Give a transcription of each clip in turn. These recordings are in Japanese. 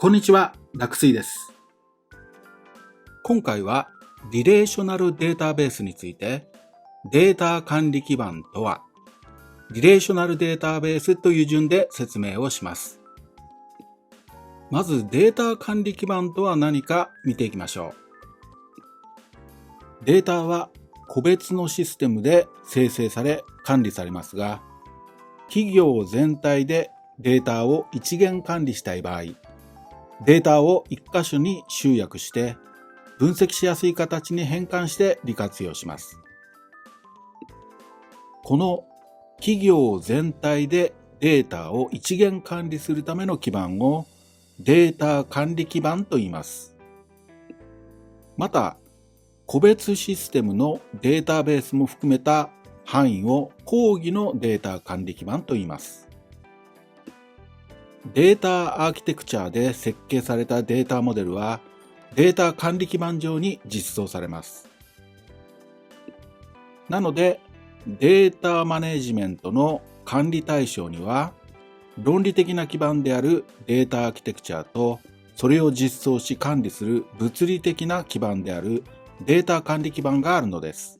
こんにちは、楽水です。今回はリレーショナルデータベースについて、データ管理基盤とは、リレーショナルデータベースという順で説明をします。まずデータ管理基盤とは何か見ていきましょう。データは個別のシステムで生成され管理されますが、企業全体でデータを一元管理したい場合、データを一箇所に集約して分析しやすい形に変換して利活用します。この企業全体でデータを一元管理するための基盤をデータ管理基盤と言います。また、個別システムのデータベースも含めた範囲を広義のデータ管理基盤と言います。データアーキテクチャで設計されたデータモデルはデータ管理基盤上に実装されます。なので、データマネジメントの管理対象には論理的な基盤であるデータアーキテクチャとそれを実装し管理する物理的な基盤であるデータ管理基盤があるのです。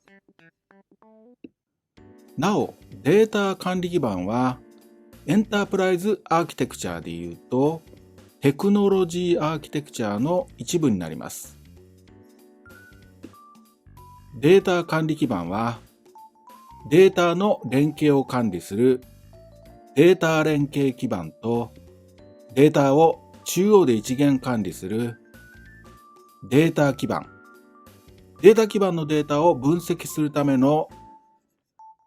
なお、データ管理基盤はエンタープライズアーキテクチャでいうとテクノロジーアーキテクチャの一部になります。データ管理基盤はデータの連携を管理するデータ連携基盤とデータを中央で一元管理するデータ基盤、データ基盤のデータを分析するための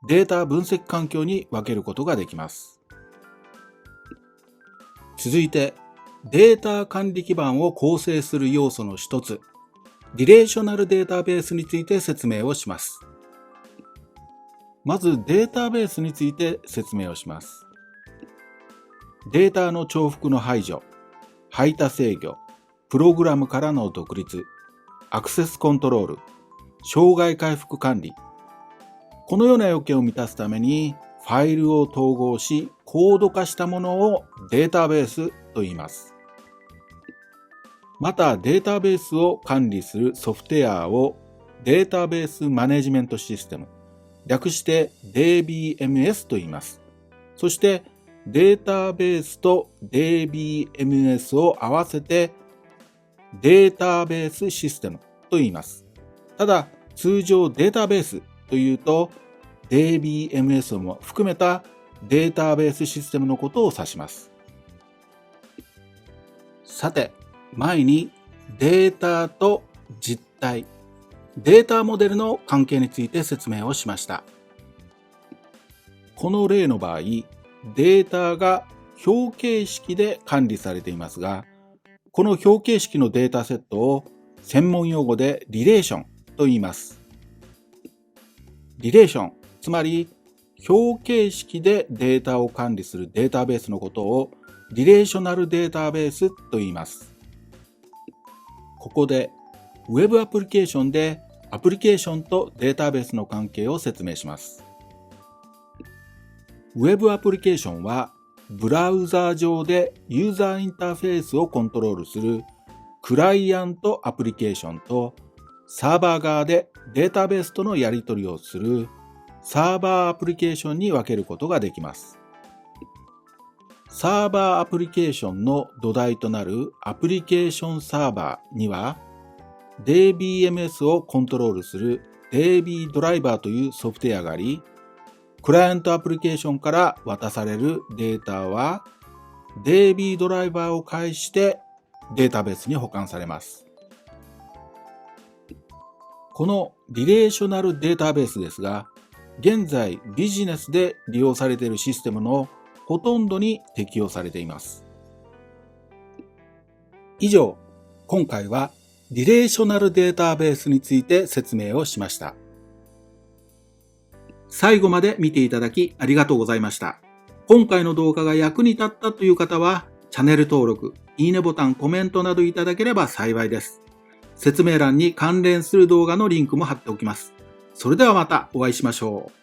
データ分析環境に分けることができます。続いて、データ管理基盤を構成する要素の一つ、リレーショナルデータベースについて説明をします。まずデータベースについて説明をします。データの重複の排除、排他制御、プログラムからの独立、アクセスコントロール、障害回復管理。このような要件を満たすためにファイルを統合しコード化したものをデータベースと言います。またデータベースを管理するソフトウェアをデータベースマネジメントシステム、略して DBMS と言います。そしてデータベースと DBMS を合わせてデータベースシステムと言います。ただ通常データベースというと DBMS も含めたデータベースシステムのことを指します。さて、前にデータと実体、データモデルの関係について説明をしました。この例の場合、データが表形式で管理されていますが、この表形式のデータセットを専門用語でリレーションと言います。リレーション、つまり表形式でデータを管理するデータベースのことをリレーショナルデータベースと言います。ここで Web アプリケーションでアプリケーションとデータベースの関係を説明します。Web アプリケーションはブラウザー上でユーザーインターフェースをコントロールするクライアントアプリケーションとサーバー側でデータベースとのやり取りをするサーバーアプリケーションに分けることができます。サーバーアプリケーションの土台となるアプリケーションサーバーには DBMS をコントロールする DB ドライバーというソフトウェアがあり、クライアントアプリケーションから渡されるデータは DB ドライバーを介してデータベースに保管されます。このリレーショナルデータベースですが、現在ビジネスで利用されているシステムのほとんどに適用されています。以上、今回はリレーショナルデータベースについて説明をしました。最後まで見ていただきありがとうございました。今回の動画が役に立ったという方は、チャンネル登録、いいねボタン、コメントなどいただければ幸いです。説明欄に関連する動画のリンクも貼っておきます。それではまたお会いしましょう。